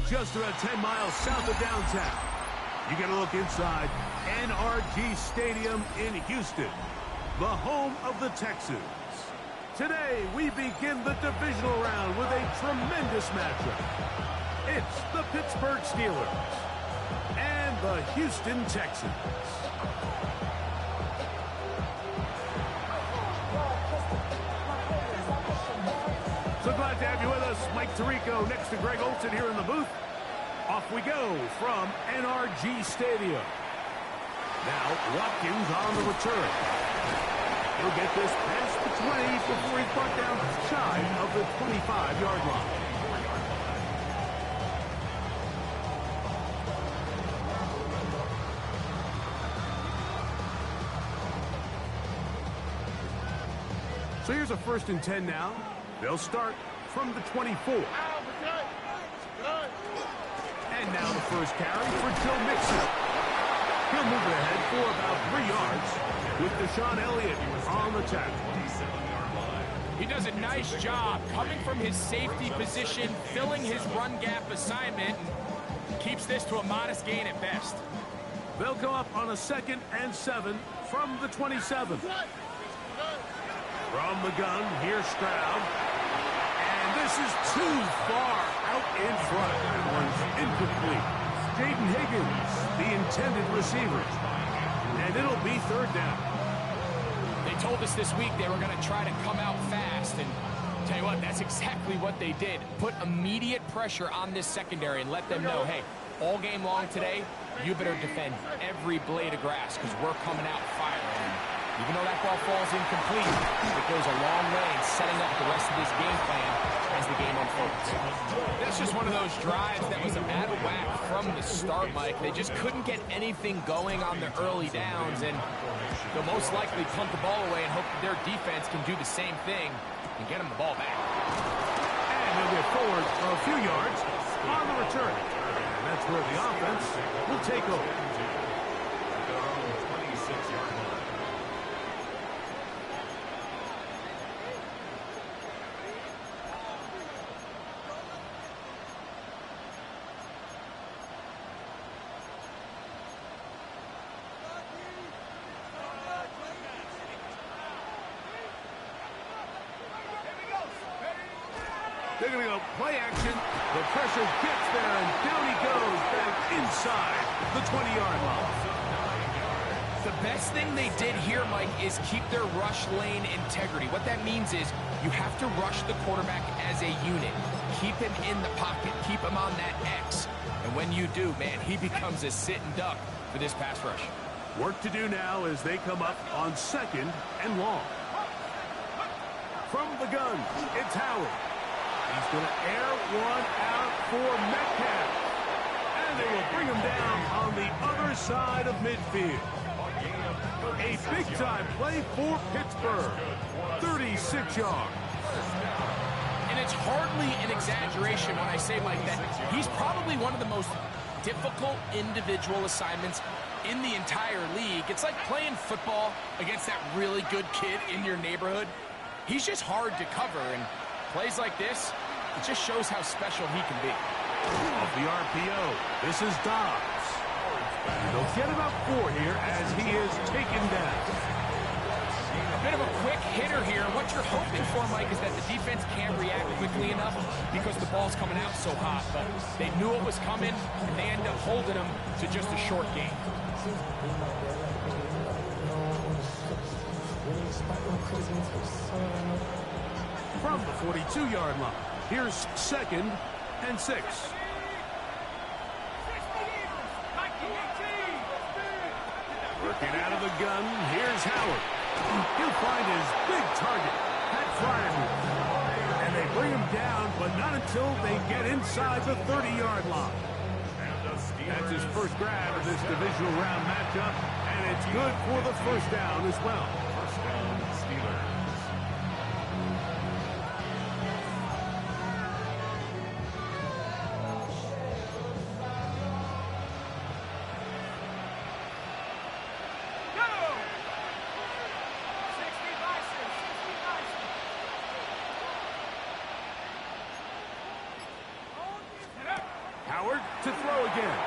just about 10 miles south of downtown. You get a look inside NRG Stadium in Houston, the home of the Texans. Today, we begin the divisional round with a tremendous matchup. It's the Pittsburgh Steelers and the Houston Texans. So glad to have you with us. Mike Tirico next to Greg Olsen here in the booth. Off we go from NRG Stadium. Now, Watkins on the return. He'll get this past the 20 before he's brought down shy of the 25-yard line. So here's a 1st and 10 now. They'll start from the 24. And now the first carry for Joe Mixon. He'll move it ahead for about 3 yards with Deshaun Elliott on the tackle. He does a nice job coming from his safety position, filling his run gap assignment, and keeps this to a modest gain at best. They'll go up on a 2nd and 7 from the 27. From the gun, here's Stroud. And this is too far out in front. That one's incomplete. Jaden Higgins, the intended receiver. And it'll be 3rd down. They told us this week they were going to try to come out fast. And tell you what, that's exactly what they did. Put immediate pressure on this secondary and let them know, hey, all game long today, you better defend every blade of grass because we're coming out firing. Even though that ball falls incomplete, it goes a long way in setting up the rest of this game plan as the game unfolds. That's just one of those drives that was out of whack from the start, Mike. They just couldn't get anything going on the early downs, and they'll most likely punt the ball away and hope that their defense can do the same thing and get them the ball back. And they'll get forward a few yards on the return. And that's where the offense will take over. They're going to go play action. The pressure gets there, and down he goes back inside the 20-yard line. The best thing they did here, Mike, is keep their rush lane integrity. What that means is you have to rush the quarterback as a unit. Keep him in the pocket. Keep him on that X. And when you do, man, he becomes a sitting duck for this pass rush. Work to do now as they come up on 2nd and long. From the gun, it's Howard. He's going to air one out for Metcalf. And they will bring him down on the other side of midfield. A big-time play for Pittsburgh. 36 yards. And it's hardly an exaggeration when I say, Mike, that he's probably one of the most difficult individual assignments in the entire league. It's like playing football against that really good kid in your neighborhood. He's just hard to cover, and plays like this, it just shows how special he can be. Off the RPO, this is Dobbs. They'll get about 4 here as he is taken down. A bit of a quick hitter here. What you're hoping for, Mike, is that the defense can't react quickly enough because the ball's coming out so hot. But they knew it was coming, and they end up holding him to just a short game. From the 42-yard line, here's 2nd and 6. Working out of the gun, here's Howard. He'll find his big target, Pat Fryer. And they bring him down, but not until they get inside the 30-yard line. That's his first grab of this divisional round matchup, and it's good for the 1st down as well. First down, Steelers. to throw again.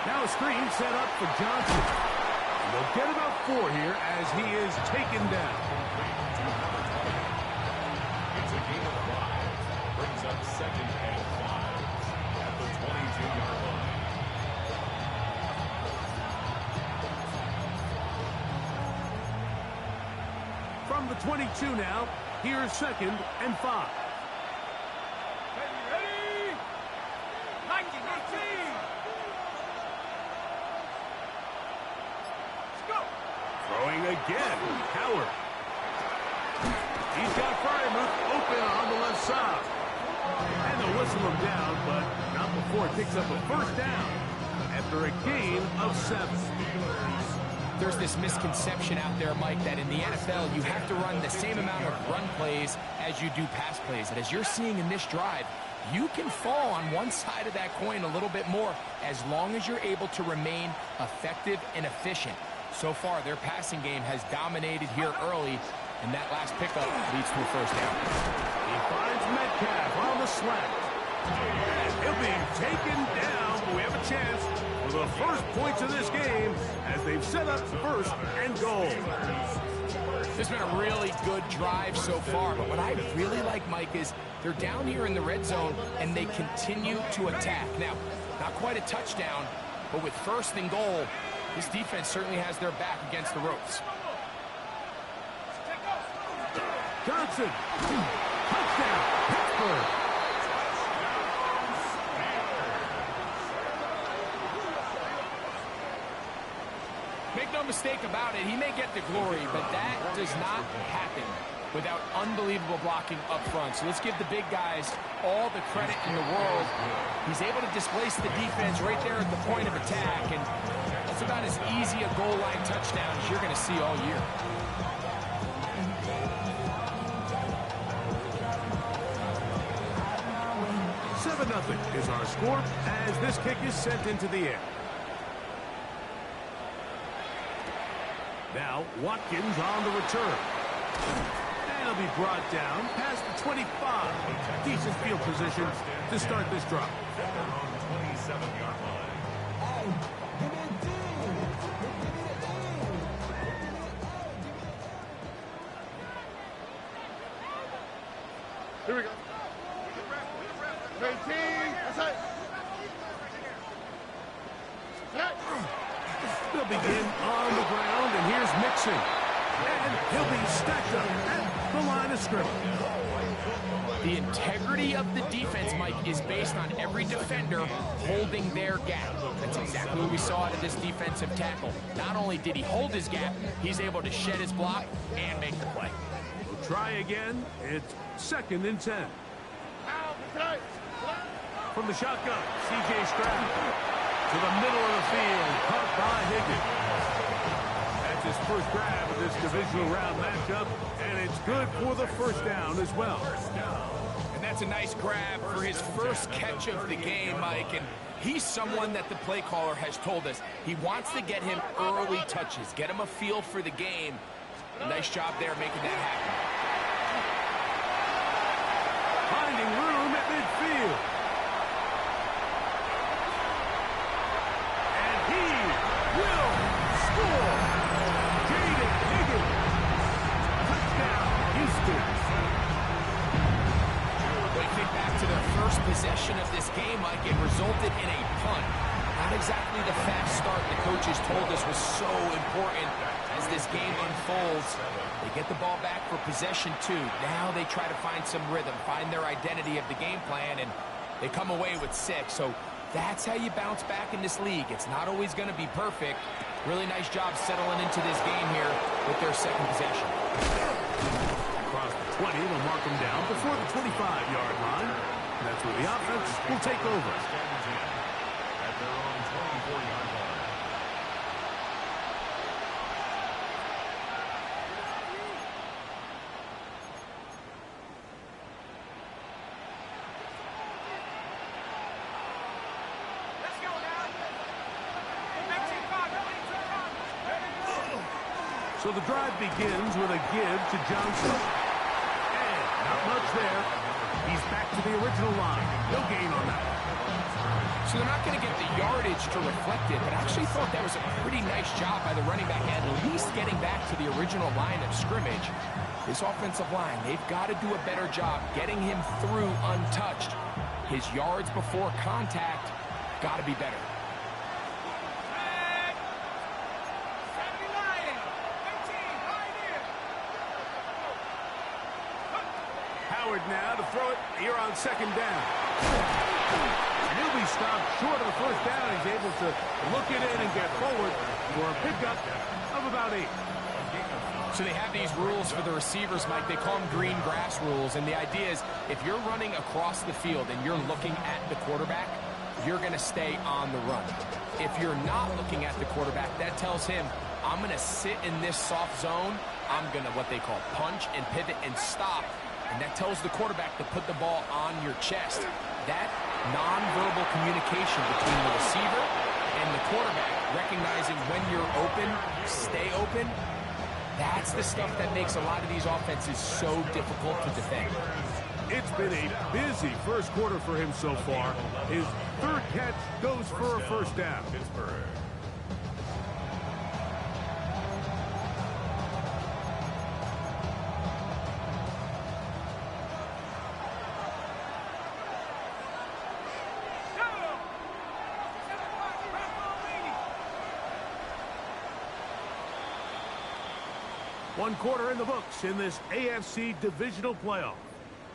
Now a screen set up for Johnson. And they'll get about 4 here as he is taken down. It's a gain of 5. Brings up 2nd and 5 at the 22-yard line. From the 22 now, here's 2nd and 5. Ready? 19. Let's go. Throwing again, Howard. He's got Fryermuth open on the left side. And they'll whistle him down, but not before it picks up a first down after a gain of 7. There's this misconception out there, Mike, that in the NFL you have to run the same amount of run plays as you do pass plays. And as you're seeing in this drive, you can fall on one side of that coin a little bit more as long as you're able to remain effective and efficient. So far, their passing game has dominated here early, and that last pickup leads to a first down. He finds Metcalf on the slant. And he'll be taken down, but we have a chance for the first points of this game as they've set up 1st and goal. This has been a really good drive so far, but what I really like, Mike, is they're down here in the red zone, and they continue to attack. Now, not quite a touchdown, but with 1st and goal, this defense certainly has their back against the ropes. Johnson, touchdown, Pittsburgh. Make no mistake about it, he may get the glory, but that does not happen without unbelievable blocking up front. So let's give the big guys all the credit in the world. He's able to displace the defense right there at the point of attack, and that's about as easy a goal line touchdown as you're going to see all year. Nothing is our score as this kick is sent into the air. Now Watkins on the return. And he'll be brought down past the 25. Decent field position to start this drive. At their own 27-yard line. Here we go. 18. That's it. They'll begin on the ground, and here's Mixon. And he'll be stacked up at the line of scrimmage. The integrity of the defense, Mike, is based on every defender holding their gap. That's exactly what we saw out of this defensive tackle. Not only did he hold his gap, he's able to shed his block and make the play. We'll try again. It's 2nd and 10. From the shotgun, C.J. Stroud to the middle of the field, caught by Higgins. That's his first grab of this divisional round matchup, and it's good for the first down as well. And that's a nice grab for his first catch of the game, Mike. And he's someone that the play caller has told us he wants to get him early touches, get him a feel for the game. A nice job there making that happen. Finding room at midfield. Will score. Jaden Higgins. Touchdown, Houston. When you think back to their first possession of this game, Mike, it resulted in a punt. Not exactly the fast start the coaches told us was so important as this game unfolds. They get the ball back for possession 2. Now they try to find some rhythm, find their identity of the game plan, and they come away with 6. So that's how you bounce back in this league. It's not always going to be perfect. Really nice job settling into this game here with their 2nd possession. Across the 20, they'll mark them down before the 25-yard line. That's where the offense will take over. At their own 24-yard line. So the drive begins with a give to Johnson. And not much there. He's back to the original line. No gain on that. So they're not going to get the yardage to reflect it, but I actually thought that was a pretty nice job by the running back, at least getting back to the original line of scrimmage. This offensive line, they've got to do a better job getting him through untouched. His yards before contact got to be better. Howard now to throw it here on second down. And he'll be stopped short of the first down. He's able to look it in and get forward for a pickup of about 8. So they have these rules for the receivers, Mike. They call them green grass rules. And the idea is if you're running across the field and you're looking at the quarterback, you're going to stay on the run. If you're not looking at the quarterback, that tells him, I'm going to sit in this soft zone. I'm going to what they call punch and pivot and stop. And that tells the quarterback to put the ball on your chest. That nonverbal communication between the receiver and the quarterback, recognizing when you're open, stay open, that's the stuff that makes a lot of these offenses so difficult to defend. It's been a busy first quarter for him so far. His third catch goes for a first down. Pittsburgh. One quarter in the books in this AFC divisional playoff.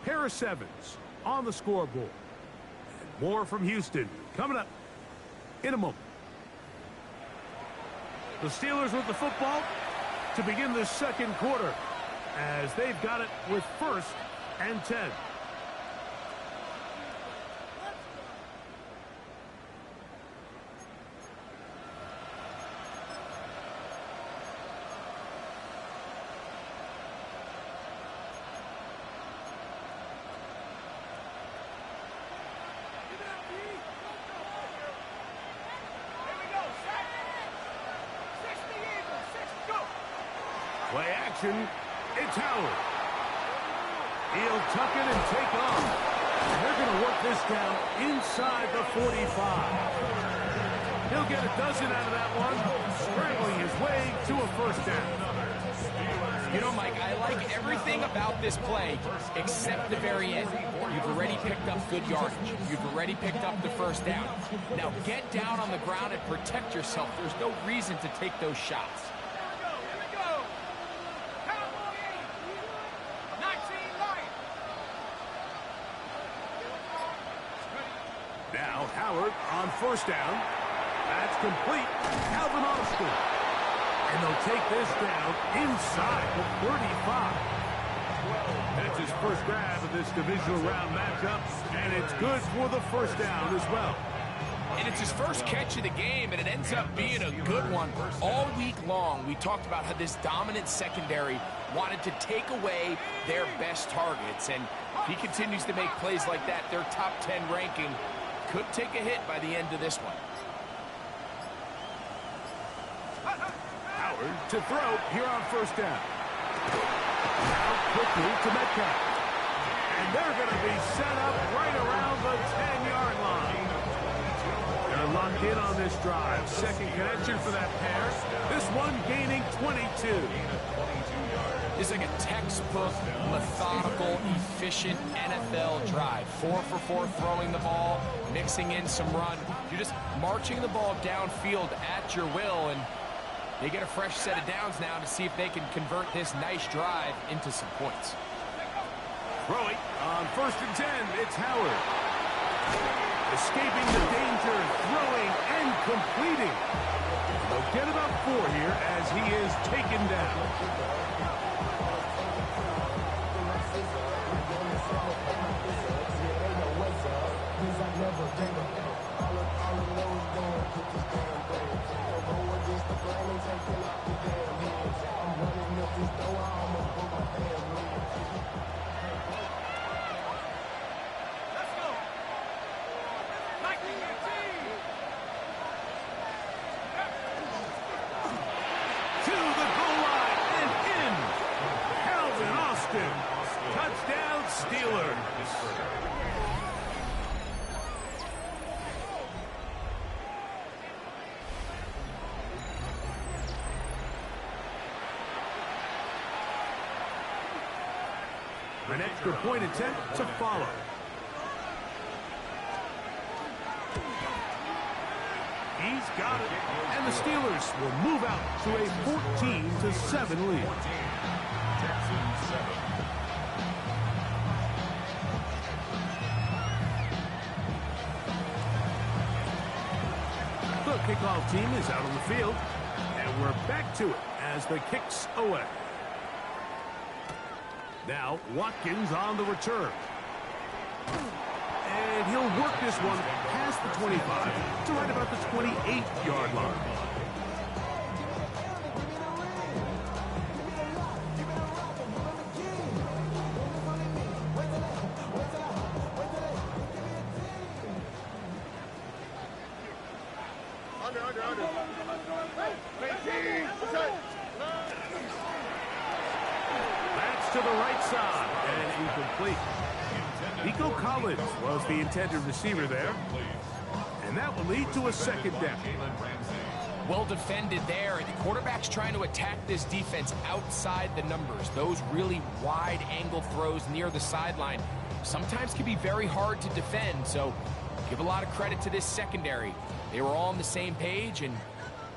Pair of 7s on the scoreboard. And more from Houston coming up in a moment. The Steelers with the football to begin the second quarter as they've got it with 1st and 10. Play action, it's Howard. He'll tuck it and take off. And they're going to work this down inside the 45. He'll get a dozen out of that one, scrambling his way to a first down. You know, Mike, I like everything about this play except the very end. You've already picked up good yardage. You've already picked up the first down. Now get down on the ground and protect yourself. There's no reason to take those shots. Now Howard on first down. That's complete. Calvin Austin. And they'll take this down inside the 35. That's his first grab of this divisional round matchup, and it's good for the first down as well. And it's his first catch of the game, and it ends up being a good one. All week long, we talked about how this dominant secondary wanted to take away their best targets, and if he continues to make plays like that, their top 10 ranking could take a hit by the end of this one. Howard to throw here on first down. Now quickly to Metcalf. And they're going to be set up right around the 10-yard line. They're locked in on this drive. Second connection for that pair. This one gaining 22. It's like a textbook, methodical, efficient NFL drive. 4 for 4 throwing the ball, mixing in some run. You're just marching the ball downfield at your will, and they get a fresh set of downs now to see if they can convert this nice drive into some points. Throwing on first and 10, it's Howard. Escaping the danger, throwing and completing. They'll get about 4 here as he is taken down. Touchdown, Steelers. An extra point attempt to follow. He's got it. And the Steelers will move out to a 14-7 lead. Texans 7. The kickoff team is out on the field. And we're back to it as the kick's away. Now, Watkins on the return. And he'll work this one past the 25 to right about the 28-yard line. Under. 18, That's to the right side and incomplete. Nico Collins was the intended receiver there. And that will lead to a second down. Well defended there. The quarterback's trying to attack this defense outside the numbers. Those really wide angle throws near the sideline sometimes can be very hard to defend. So give a lot of credit to this secondary. They were all on the same page, and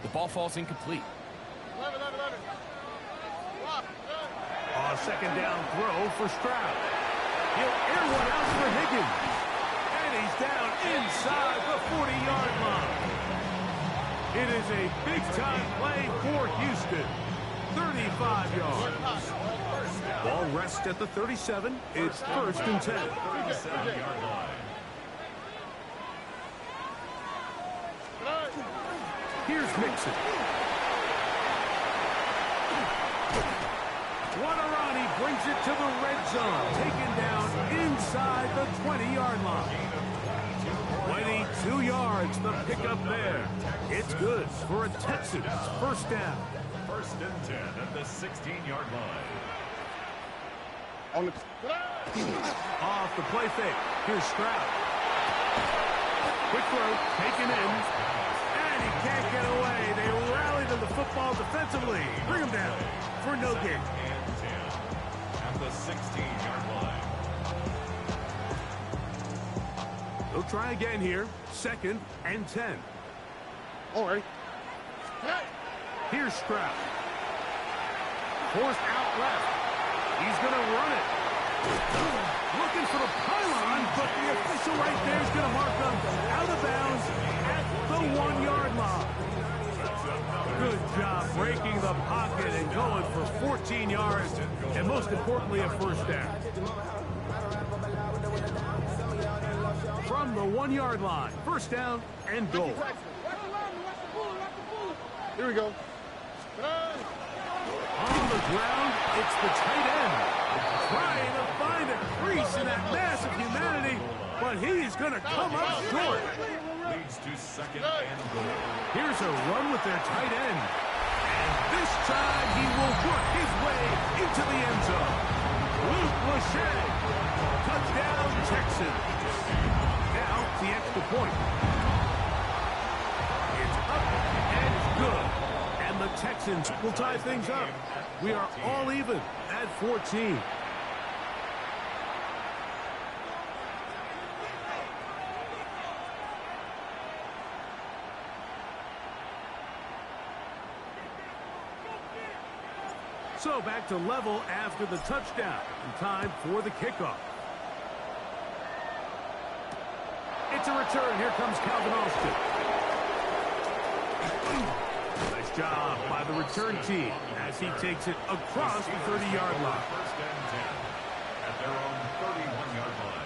the ball falls incomplete. 11. Second down throw for Stroud. He'll air one out for Higgins. And he's down inside the 40-yard line. It is a big-time play for Houston. 35 yards. Ball rests at the 37. It's 1st and 10. 37-yard line. Here's Mixon. Guarani brings it to the red zone. Taken down inside the 20-yard line. 22 yards, the pickup there. It's good for a Texans first down. 1st and 10 at the 16-yard line. Off the play fake. Here's Stroud. Quick throw, taken in. And he can't get away. They rally to the football defensively. Bring him down for no gain. And 10 at the 16-yard line. They'll try again here. 2nd and 10. All right. Here's Stroud. Forced out left. He's going to run it. Looking for the pylon, but the official right there is going to mark them out of bounds at the 1-yard line. Good job breaking the pocket and going for 14 yards, and most importantly, a first down. From the 1-yard line, first down and goal. Here we go. On the ground, it's the tight end. Trying to find a crease in that mass of humanity, but he's going to come up short. Leads to 2nd and goal. Here's a run with their tight end. And this time he will work his way into the end zone. Luke Lachey. Touchdown, Texans. Now the extra point. It's up and good. And the Texans will tie things up. We are all even at 14. So back to level after the touchdown. And time for the kickoff. It's a return. Here comes Calvin Austin. Nice job by the return team as he takes it across the 30-yard line. 1st and 10 at their own 31-yard line.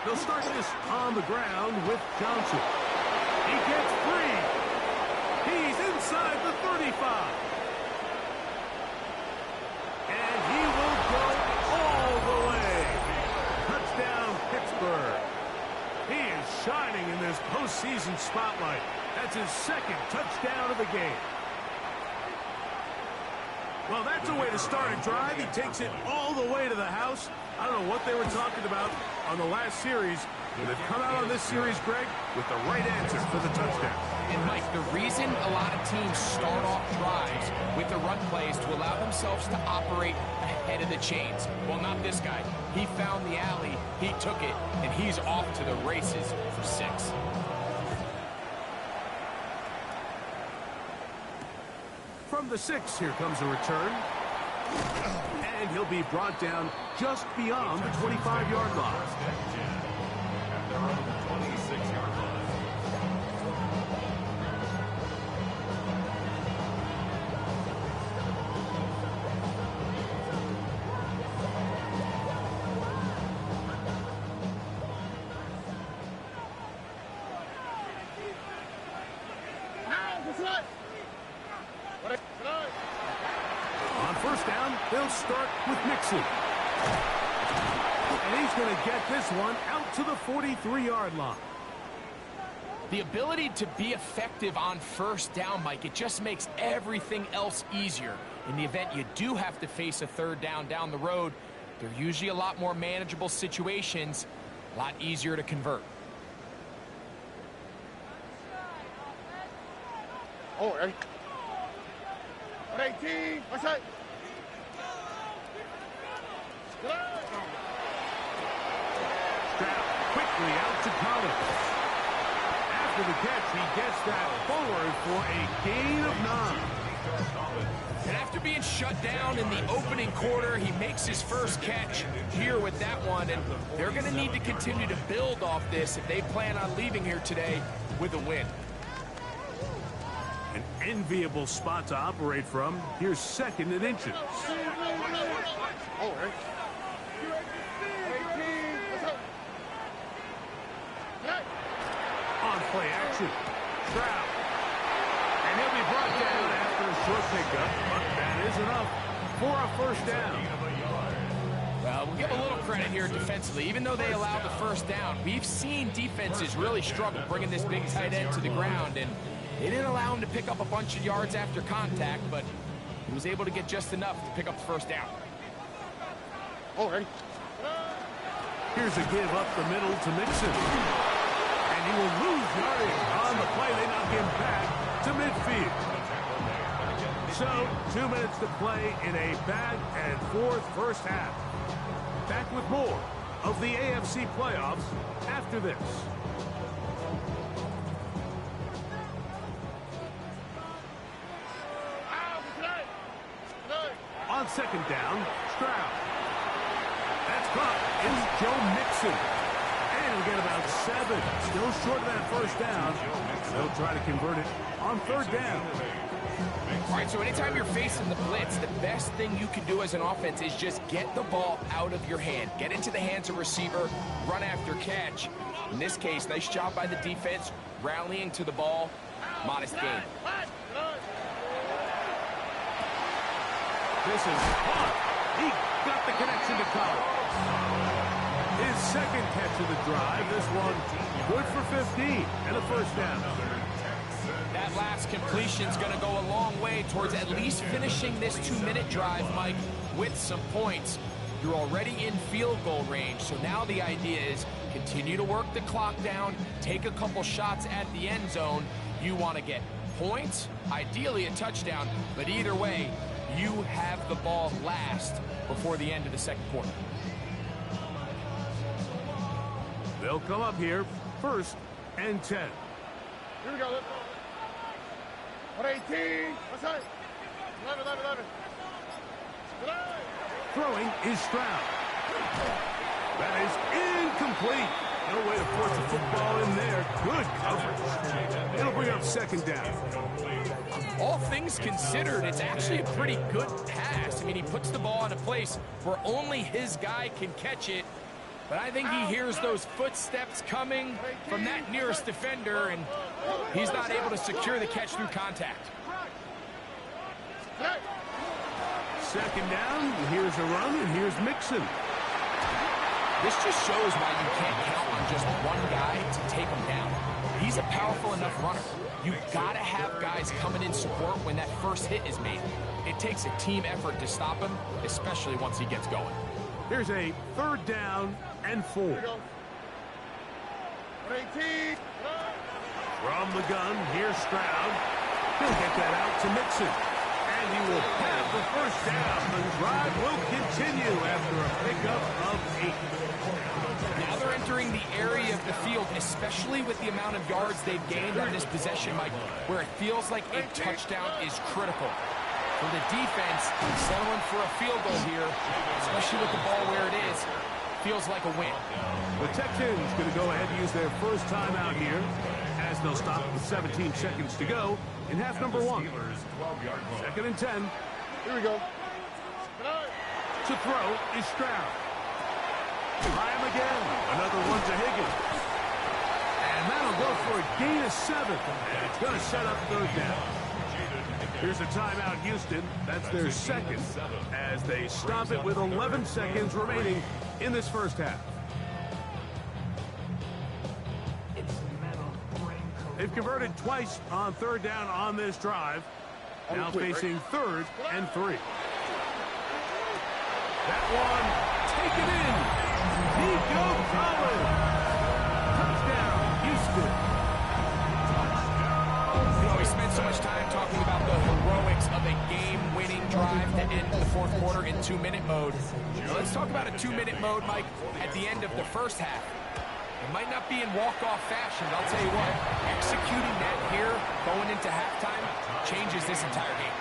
They'll start this on the ground with Johnson. He gets free. He's inside the 35. And he will go all the way. Touchdown, Pittsburgh. He is shining in this postseason spotlight. That's his second touchdown of the game. Well, that's a way to start a drive. He takes it all the way to the house. I don't know what they were talking about on the last series, but they've come out on this series, Greg, with the right answer for the touchdown. And, Mike, the reason a lot of teams start off drives with the run plays to allow themselves to operate ahead of the chains. Well, not this guy. He found the alley, he took it, and he's off to the races for 6. From the 6, here comes a return. And he'll be brought down just beyond the 25-yard line. At their own 26-yard line. On first down, they'll start with Mixon. And he's going to get this one out to the 43-yard line. The ability to be effective on first down, Mike, it just makes everything else easier. In the event you do have to face a third down the road, they're usually a lot more manageable situations, a lot easier to convert. Oh, ready. 18. What's that? Stroud quickly out to Collins. After the catch, he gets that forward for a gain of 9. And after being shut down in the opening quarter, he makes his first catch here with that one. And they're going to need to continue to build off this if they plan on leaving here today with a win. An enviable spot to operate from. Here's 2nd and inches. Oh, ready. 18. What's that? On play action. Stroud. And he'll be brought down after a short pickup, but that is enough for a first down. Well, we'll give a little credit here defensively. Even though they allowed the first down, we've seen defenses really struggle bringing this big tight end to the ground, and they didn't allow him to pick up a bunch of yards after contact, but he was able to get just enough to pick up the first down. Oh, ready. Here's a give up the middle to Mixon. And he will lose yardage on the play. They knock him back to midfield. So, 2 minutes to play in a back-and-forth first half. Back with more of the AFC playoffs after this. On 2nd down, Stroud. That's caught. It's Joe Mixon. And he'll get about 7. Still short of that first down. They'll try to convert it on 3rd down. All right, so anytime you're facing the blitz, the best thing you can do as an offense is just get the ball out of your hand. Get into the hands of receiver, run after catch. In this case, nice job by the defense, rallying to the ball. Modest gain. This is caught. He got the connection to Collins. His 2nd catch of the drive. This one good for 15 and a first down. That last completion's going to go a long way towards at least finishing this 2-minute drive, Mike, with some points. You're already in field goal range, so now the idea is continue to work the clock down, take a couple shots at the end zone. You want to get points, ideally a touchdown, but either way, you have the ball last before the end of the 2nd quarter. They'll come up here 1st and 10. Here we go. 118. What's that? 11. Throwing is Stroud. That is incomplete. No way to force the football in there. Good coverage. It'll bring up 2nd down. All things considered, it's actually a pretty good pass. I mean, he puts the ball in a place where only his guy can catch it. But I think he hears those footsteps coming from that nearest defender, and he's not able to secure the catch through contact. Second down, here's a run, and here's Mixon. This just shows why you can't count on just one guy to take him down. He's a powerful enough runner. You've got to have guys coming in support when that first hit is made. It takes a team effort to stop him, especially once he gets going. Here's a third down and 4. 18. From the gun, here's Stroud. He'll get that out to Mixon. And he will have the first down. The drive will continue after a pickup of 8. Now they're entering the area of the field, especially with the amount of yards they've gained on this possession, Mike, where it feels like a touchdown is critical. For the defense, settling for a field goal here, especially with the ball where it is, feels like a win. The Texans going to go ahead and use their first timeout here, as they'll stop with 17 seconds to go in half number 1. Second and 10. Here we go. To throw is Stroud. Try him again. Another one to Higgins. And that'll go for a gain of 7. And it's going to set up third down. Here's a timeout, Houston. That's their second, as they stop it with 11 seconds remaining in this first half. They've converted twice on third down on this drive. Now facing third and 3. That one, taken in. Nico Collins. Touchdown, Houston. You know, we spent so much time talking about the heroics of a game-winning drive to end the fourth quarter in 2-minute mode. Let's talk about a 2-minute mode, Mike, at the end of the first half. It might not be in walk-off fashion, but I'll tell you what, executing that here, going into halftime, changes this entire game.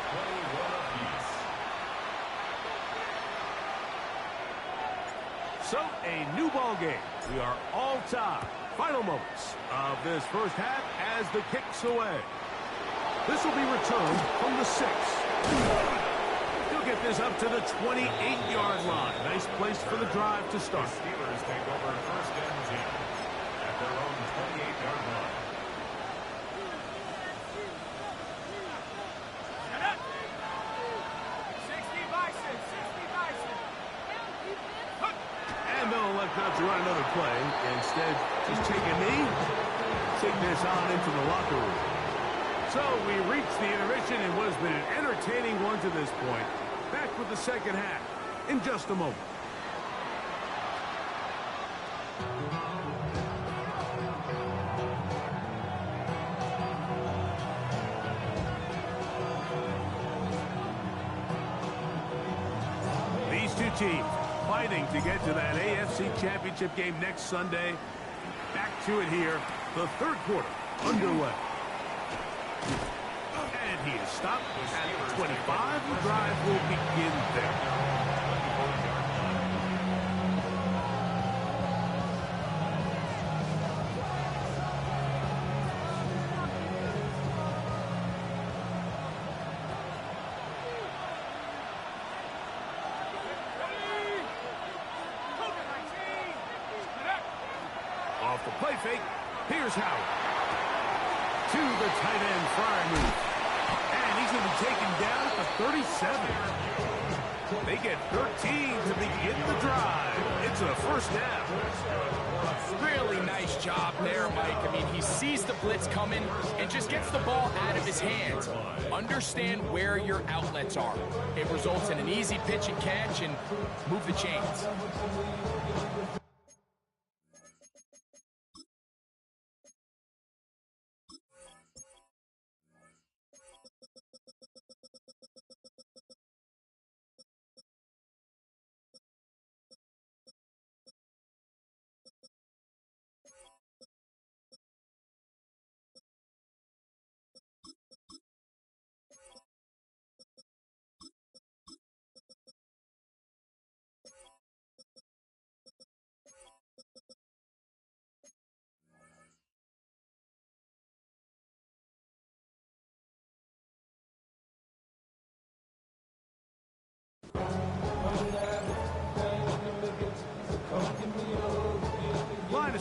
So, a new ball game. We are all tied. Final moments of this first half as the kick's away. This will be returned from the 6. He'll get this up to the 28-yard line. Nice place for the drive to start. Steelers take over first and 10 at their own 28-yard line. And they'll elect not to run another play. Instead, just take a knee, take this on into the locker room. So we reached the intermission in what has been an entertaining one to this point. Back with the second half in just a moment. These two teams fighting to get to that AFC Championship game next Sunday. Back to it here, the third quarter underway. And he is stopped at 25. The drive will begin there. Off the play fake, here's Howard. To the tight end fire move. And he's going to be taken down at the 37. They get 13 to begin the drive. It's a first down. Really nice job there, Mike. I mean, he sees the blitz coming and just gets the ball out of his hands. Understand where your outlets are. It results in an easy pitch and catch and move the chains.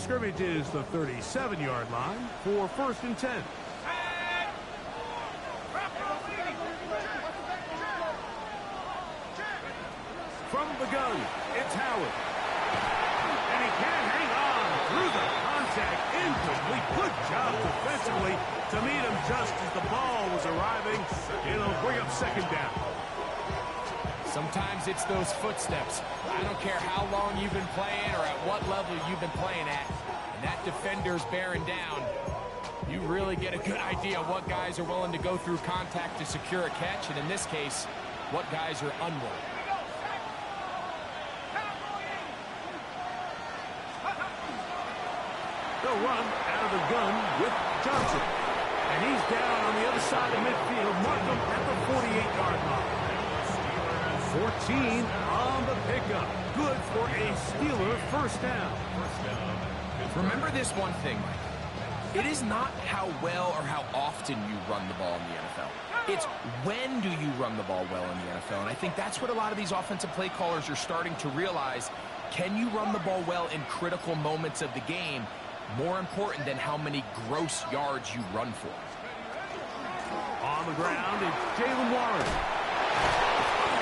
scrimmage is the 37-yard line for 1st and 10. From the gun, it's Howard. And he can't hang on through the contact. Incomplete. Good job defensively to meet him just as the ball was arriving. It'll bring up 2nd down. Sometimes it's those footsteps. I don't care how long you've been playing or at what level you've been playing at. And that defender's bearing down. You really get a good idea of what guys are willing to go through contact to secure a catch. And in this case, what guys are unwilling. They'll run out of the gun with Johnson. And he's down on the other side of midfield. Mark him at the 48-yard line. 14 on the pickup. Good for a Steeler 1st down. Remember this one thing, Mike. It is not how well or how often you run the ball in the NFL. It's when do you run the ball well in the NFL. And I think that's what a lot of these offensive play callers are starting to realize. Can you run the ball well in critical moments of the game? More important than how many gross yards you run for. On the ground, it's Jalen Warren.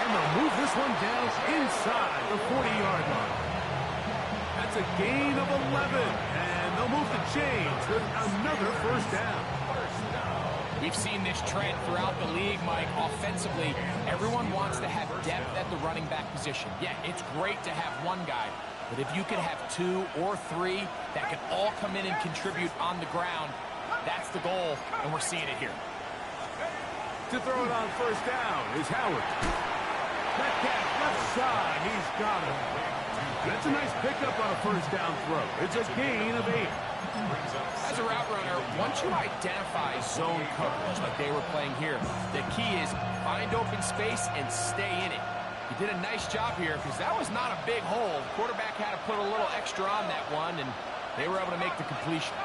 And they'll move this one down inside the 40-yard line. That's a gain of 11. And they'll move the chains with another 1st down. We've seen this trend throughout the league, Mike. Offensively, everyone wants to have depth at the running back position. Yeah, it's great to have one guy. But if you can have 2 or 3 that can all come in and contribute on the ground, that's the goal, and we're seeing it here. To throw it on 1st down is Howard. Metcalf left side, he's got it. That's a nice pickup on a 1st down throw. It's a gain of 8. As a route runner, once you identify zone coverage like they were playing here, the key is find open space and stay in it. He did a nice job here because that was not a big hole. Quarterback had to put a little extra on that one, and they were able to make the completion.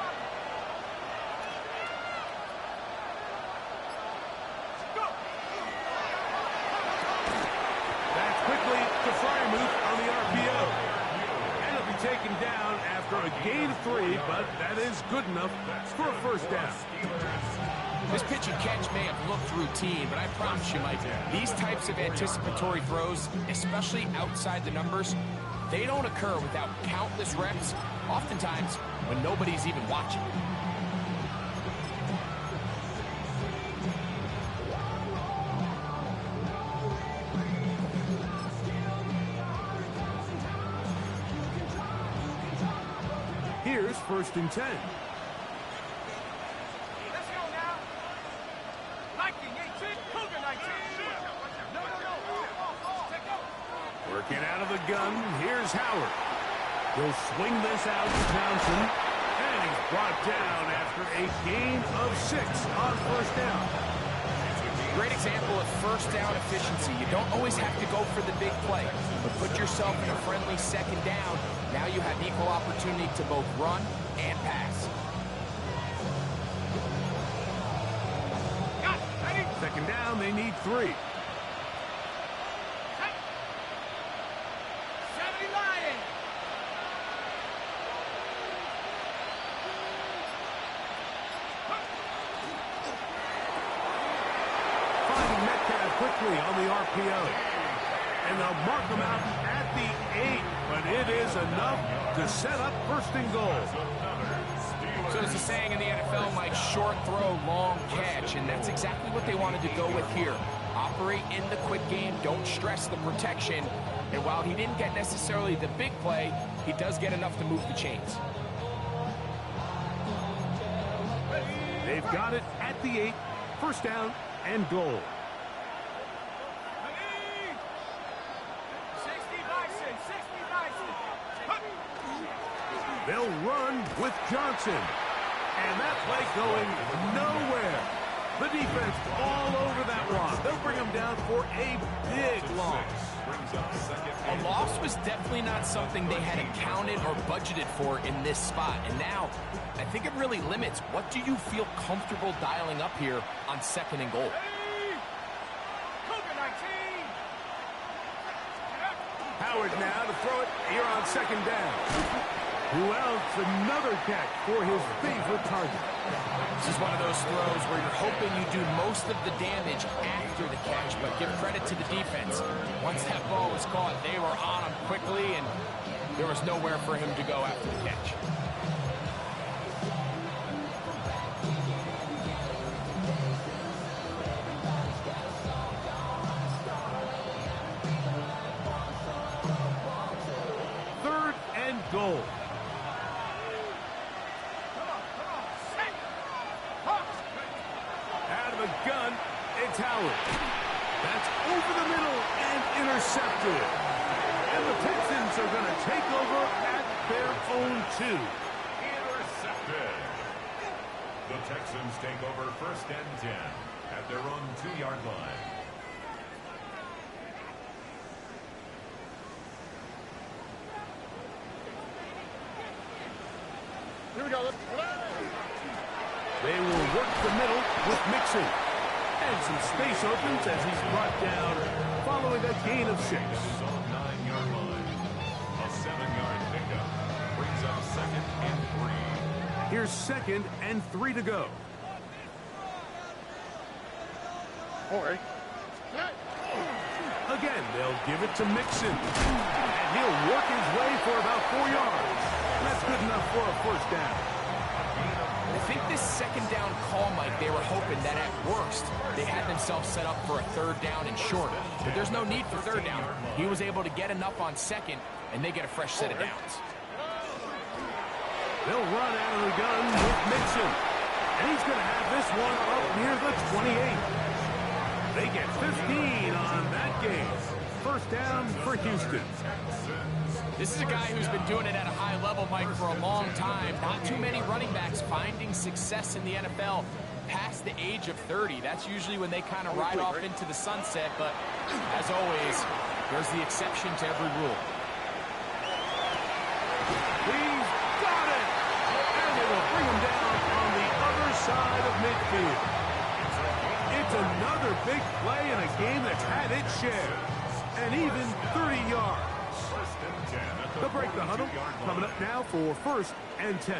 That's quickly to Fryermuth on the RPO. And it'll be taken down after a gain of 3, but that is good enough for a 1st down. This pitch and catch may have looked routine, but I promise you, Mike, these types of anticipatory throws, especially outside the numbers, they don't occur without countless reps, oftentimes when nobody's even watching. Here's 1st and 10. Working out of the gun, here's Howard. He'll swing this out to Johnson, and he's brought down after a gain of 6 on 1st down. Great example of 1st down efficiency. You don't always have to go for the big play, but put yourself in a friendly 2nd down. Now you have equal opportunity to both run and pass. 2nd down, they need 3. Quickly on the RPO. And they'll mark them out at the 8, but it is enough to set up 1st and goal. So there's a saying in the NFL, Mike, short throw, long catch, and that's exactly what they wanted to go with here. Operate in the quick game, don't stress the protection, and while he didn't get necessarily the big play, he does get enough to move the chains. They've got it at the 8, 1st down and goal. They'll run with Johnson. And that play going nowhere. The defense all over that one. They'll bring him down for a big loss. A loss was definitely not something they had accounted or budgeted for in this spot. And now, I think it really limits what do you feel comfortable dialing up here on 2nd and goal. Howard now to throw it here on 2nd down. Who else? Another catch for his favorite target. This is one of those throws where you're hoping you do most of the damage after the catch, but give credit to the defense. Once that ball was caught, they were on him quickly, and there was nowhere for him to go after the catch. Third and goal. Out of the gun, it's Howard. That's over the middle and intercepted. And the Texans are going to take over at their own 2. Intercepted. The Texans take over 1st and 10 at their own 2-yard line. Here we go. They will work the middle with Mixon. And some space opens as he's brought down following a gain of 6. His own 9-yard line. A 7-yard pickup brings up 2nd and 3. Here's 2nd and 3 to go. Oh, ready? Again, they'll give it to Mixon. And he'll work his way for about 4 yards. That's good enough for a 1st down. I think this 2nd down call, Mike, they were hoping that at worst they had themselves set up for a 3rd down and short. But there's no need for 3rd down. He was able to get enough on 2nd, and they get a fresh set of downs. They'll run out of the gun with Mixon. And he's going to have this one up near the 28. They get 15 on that game. 1st down for Houston. This is a guy who's been doing it at a high level, Mike, for a long time. Not too many running backs finding success in the NFL past the age of 30. That's usually when they kind of ride off into the sunset, but as always, there's the exception to every rule. He's got it! And they will bring him down on the other side of midfield. It's another big play in a game that's had its share. And even 30 yards. They'll break the huddle. Coming up now for 1st and 10.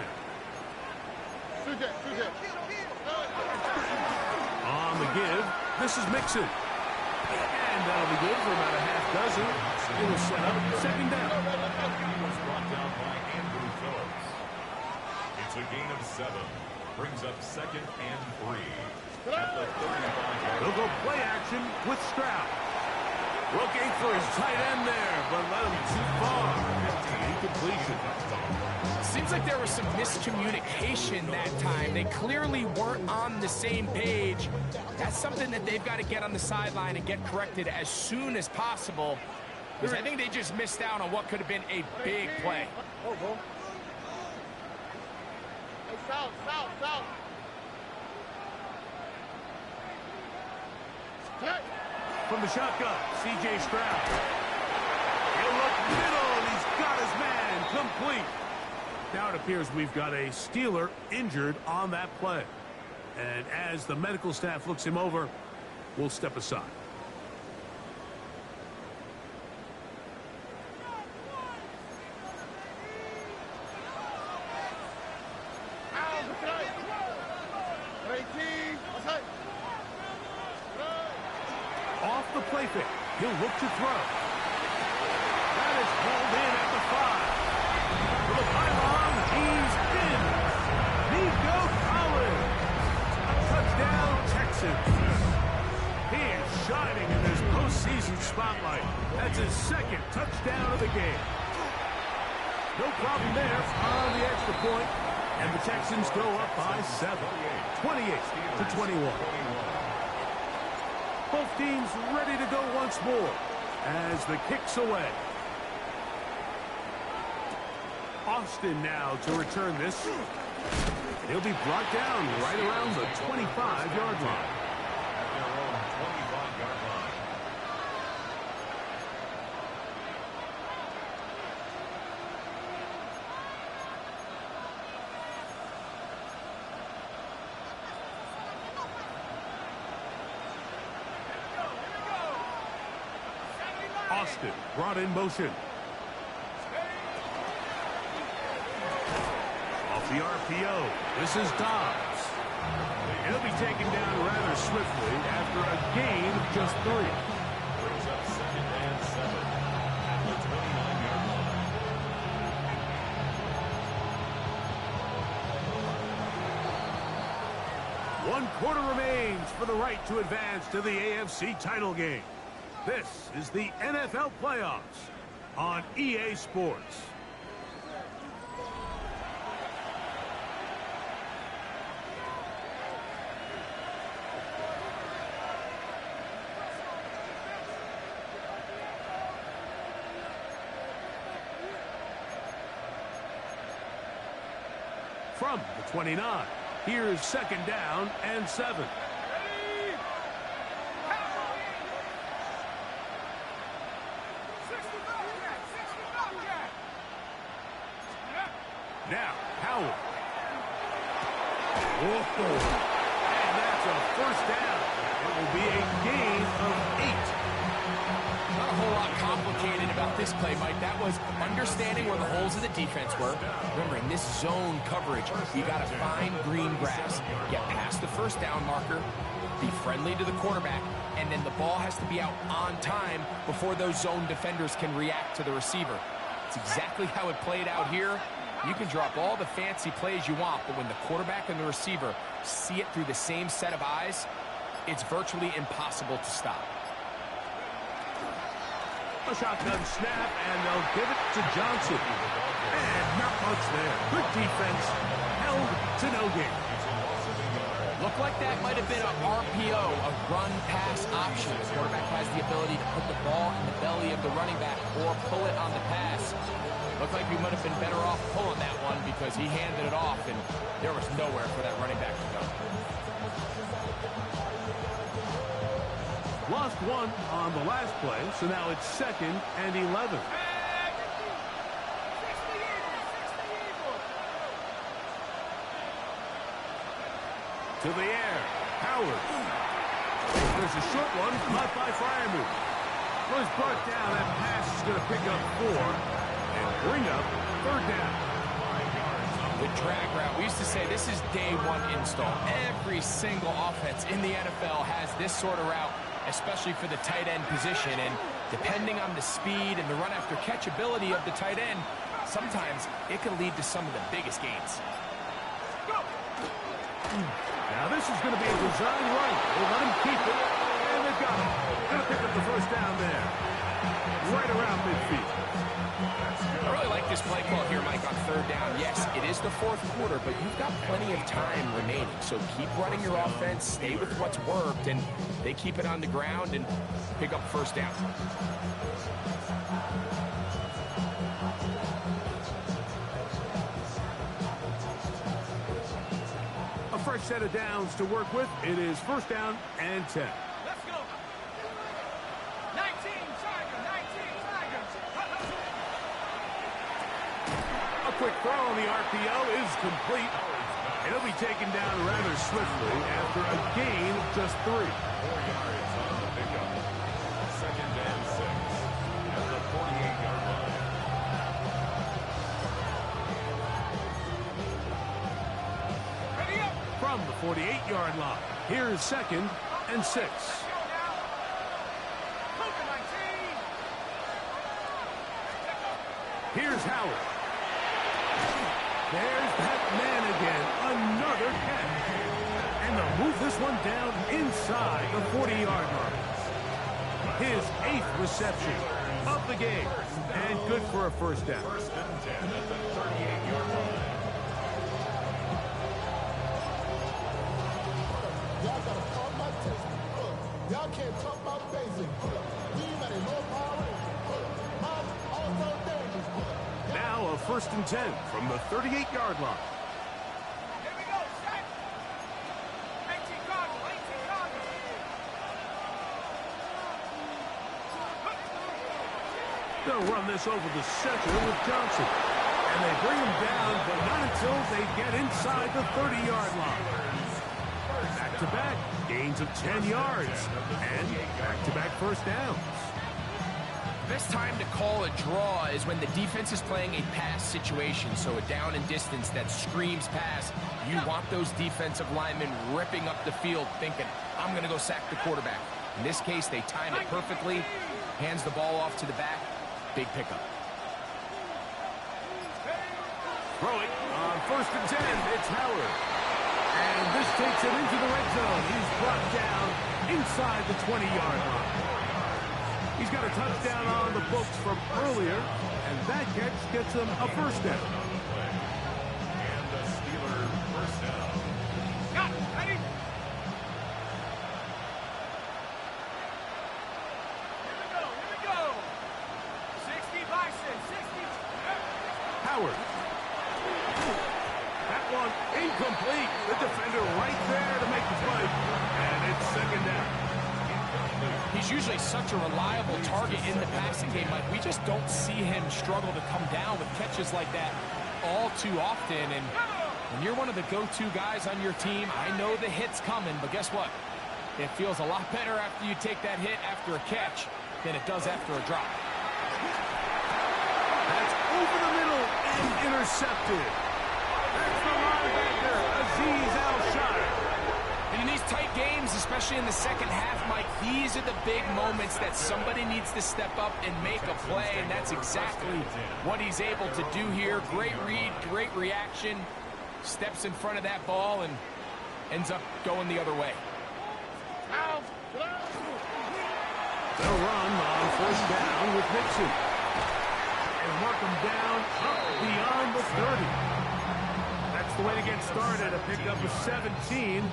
On the give, this is Mixon. And that'll be good for about a half dozen. It will set up 2nd down. He was brought down by Andrew Phillips. It's a gain of 7. Brings up 2nd and 3. At the 35-yard. They'll go play action with Stroud. Looking for his tight end there, but let him too far. Incompletion. Seems like there was some miscommunication that time. They clearly weren't on the same page. That's something that they've got to get on the sideline and get corrected as soon as possible, because I think they just missed out on what could have been a big play. Oh, go. Hey, south. From the shotgun, C.J. Stroud. He'll look middle, and he's got his man complete. Now it appears we've got a Steeler injured on that play. And as the medical staff looks him over, we'll step aside. Off the play fake. He'll look to throw. That is pulled in at the 5. For the pylon, he's in. Nico Collins. A touchdown, Texans. He is shining in this postseason spotlight. That's his 2nd touchdown of the game. No problem there on the extra point. And the Texans go up by 7. 28-21. Both teams ready to go once more as the kick's away. Austin now to return this. He'll be brought down right around the 25-yard line. At their own 25-yard line. Austin brought in motion. The RPO. This is Dobbs. He'll be taken down rather swiftly after a gain of just 3. Brings up 2nd and 7 at the 29-yard line. 1 quarter remains for the right to advance to the AFC title game. This is the NFL playoffs on EA Sports. From the 29, here's 2nd down and 7. Now, Howard. Whoa. And that's a 1st down. It will be a gain of 8. Not a whole lot complicated about this play, Mike. That was understanding where the holes of the defense were. Remember, in this zone coverage, you got to find green grass. Get past the 1st down marker, be friendly to the quarterback, and then the ball has to be out on time before those zone defenders can react to the receiver. It's exactly how it played out here. You can drop all the fancy plays you want, but when the quarterback and the receiver see it through the same set of eyes, it's virtually impossible to stop. A shotgun snap, and they'll give it to Johnson. And not much there. Good defense. Held to no gain. Looked like that might have been an RPO, a run-pass option. The quarterback has the ability to put the ball in the belly of the running back or pull it on the pass. Looked like we might have been better off pulling that one because he handed it off, and there was nowhere for that running back to go. Lost 1 on the last play, so now it's 2nd and 11. To the air, Howard. There's a short one, caught by Fryermuth. Was brought down. That pass is going to pick up 4 and bring up 3rd down. The drag route. We used to say this is day 1 install. Every single offense in the NFL has this sort of route, especially for the tight end position. And depending on the speed and the run after catch ability of the tight end, sometimes it can lead to some of the biggest gains. Now this is going to be a design run. They'll let him keep it, and they've got it. Going to pick up the 1st down there. Right around midfield. I really like this play call here, Mike, on 3rd down. Yes, it is the 4th quarter, but you've got plenty of time remaining. So keep running your offense, stay with what's worked, and they keep it on the ground and pick up 1st down. A fresh set of downs to work with. It is 1st down and 10. Let's go. 19 Tigers, 19 Tigers. A quick throw on the RPO is complete. It'll be taken down rather swiftly after a gain of just 3. 4 yards on the pickup. 2nd and 6 at the 48-yard line. Ready up. From the 48-yard line, here's 2nd and 6. Here's Howard. There's that man again. Another catch. And they'll move this one down inside the 40-yard mark. His 8th reception of the game. And good for a 1st down. 1st and 10 at the 38-yard line. Y'all gotta talk my testing. Y'all can't talk my basic. We got a low power. I'm also dangerous. Now a 1st and 10 from the 38-yard line. Here we go, set. 18 Cardinals, 18 Cardinals. They'll run this over the center with Johnson. And they bring him down, but not until they get inside the 30-yard line. Back-to-back gains of 10 yards. And back-to-back 1st downs. Best time to call a draw is when the defense is playing a pass situation, so a down and distance that screams pass. You want those defensive linemen ripping up the field thinking, I'm going to go sack the quarterback. In this case, they time it perfectly, hands the ball off to the back, big pickup. Throwing on 1st and 10, it's Howard. And this takes him into the red zone. He's brought down inside the 20-yard line. He's got a touchdown on the books from earlier, and that catch gets him a first down. And the Steeler first down. Got it. Ready? Here we go. 60 Bison, 60. Howard. That one incomplete. The defender right there to make the play, and it's second down. He's usually such a reliable target in the passing game, Mike. We just don't see him struggle to come down with catches like that all too often. And when you're one of the go-to guys on your team, I know the hit's coming, but guess what? It feels a lot better after you take that hit after a catch than it does after a drop. That's over the middle and intercepted. That's the linebacker, Azeez Al-Shire. And in these tight games, especially in the second half, Mike, these are the big moments that somebody needs to step up and make a play, and that's exactly what he's able to do here. Great read, great reaction, steps in front of that ball and ends up going the other way. They'll run on 1st down with Nixon. And mark him down up beyond the 30. That's the way to get started, a pickup of 17.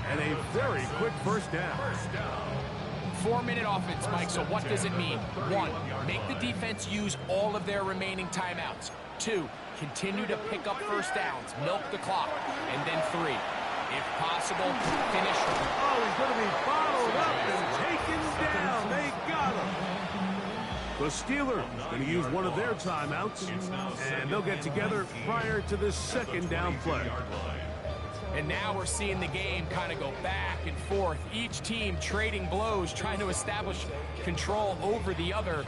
And a very quick first down. 4-minute offense, Mike, so what does it mean? 1, make the defense use all of their remaining timeouts. 2, continue to pick up first downs, milk the clock. And then 3, if possible, finish. Oh, he's going to be bottled up and taken down. They got him. The Steelers going to use one of their timeouts, and they'll get together prior to this second down play. And now we're seeing the game kind of go back and forth. Each team trading blows, trying to establish control over the other.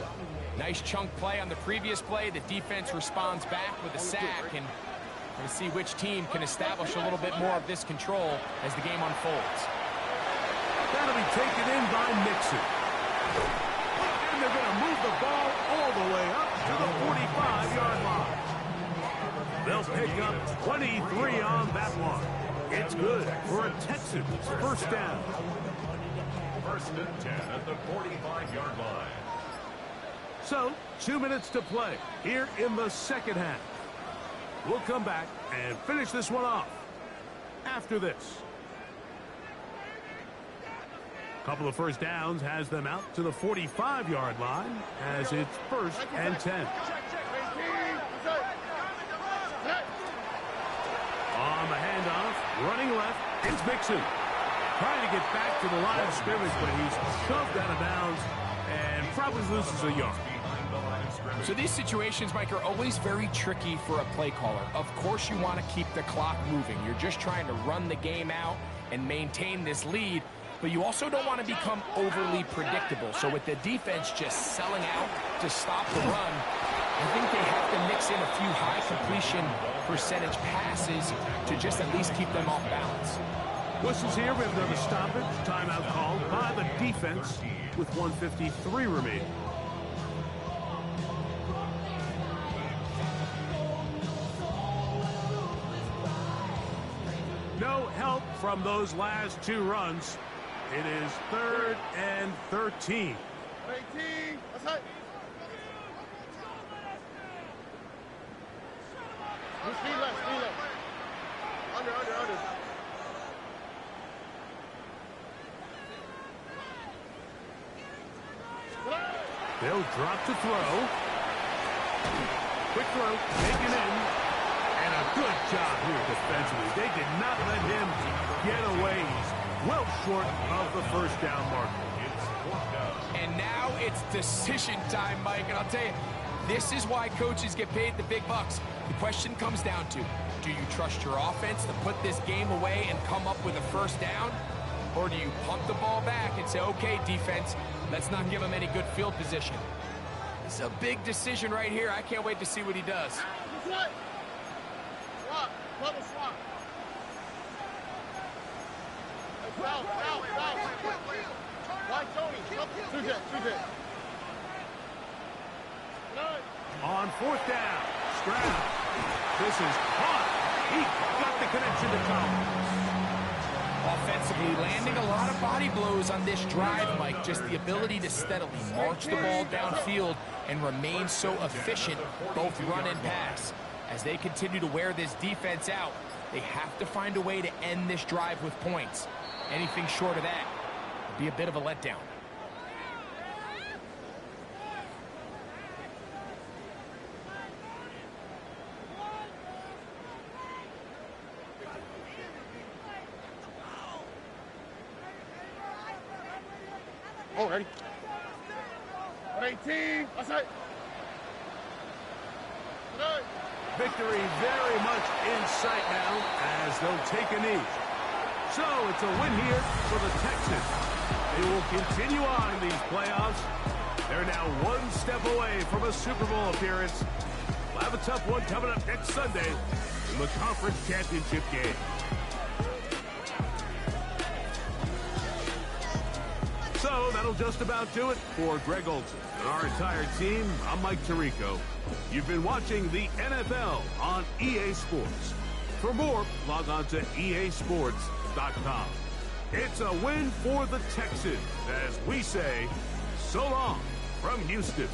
Nice chunk play on the previous play. The defense responds back with a sack, and we're going to see which team can establish a little bit more of this control as the game unfolds. That'll be taken in by Nixon. And they're going to move the ball all the way up to the 45-yard line. They'll pick up 23 on that one. It's good for a Texans first down. 1st and 10 at the 45-yard line. So, 2 minutes to play here in the second half. We'll come back and finish this one off after this. Couple of first downs has them out to the 45-yard line as it's 1st and 10. On the handoff, running left, it's Mixon. Trying to get back to the line of scrimmage, but he's shoved out of bounds and probably loses a yard. So these situations, Mike, are always very tricky for a play caller. Of course you want to keep the clock moving. You're just trying to run the game out and maintain this lead, but you also don't want to become overly predictable. So with the defense just selling out to stop the run, I think they have to mix in a few high completion percentage passes to just at least keep them off balance. Whistles here. We have another stoppage. Timeout called by the defense with 1:53 remaining. No help from those last 2 runs. It is 3rd and 13. 18. That's it. Speed left, speed left. Under. They'll drop to throw. Quick throw, taken in. And a good job here defensively. They did not let him get away. He's well short of the first down marker. And now it's decision time, Mike. And I'll tell you, this is why coaches get paid the big bucks. The question comes down to, do you trust your offense to put this game away and come up with a first down? Or do you pump the ball back and say, okay, defense, let's not give them any good field position? It's a big decision right here. I can't wait to see what he does. Swap. Double swap. Foul. Why Tony? Two jet. On fourth down, Stroud. This is caught. He got the connection to Collins. Offensively, landing a lot of body blows on this drive, Mike. Just the ability to steadily march the ball downfield and remain so efficient, both run and pass. As they continue to wear this defense out, they have to find a way to end this drive with points. Anything short of that would be a bit of a letdown. Oh, ready. 18. That's it. Victory very much in sight now as they'll take a knee. So it's a win here for the Texans. They will continue on in these playoffs. They're now one step away from a Super Bowl appearance. We'll have a tough one coming up next Sunday in the conference championship game. So that'll just about do it for Greg Olson and our entire team. I'm Mike Tirico. You've been watching the NFL on EA Sports. For more, log on to easports.com. It's a win for the Texans as we say so long from Houston.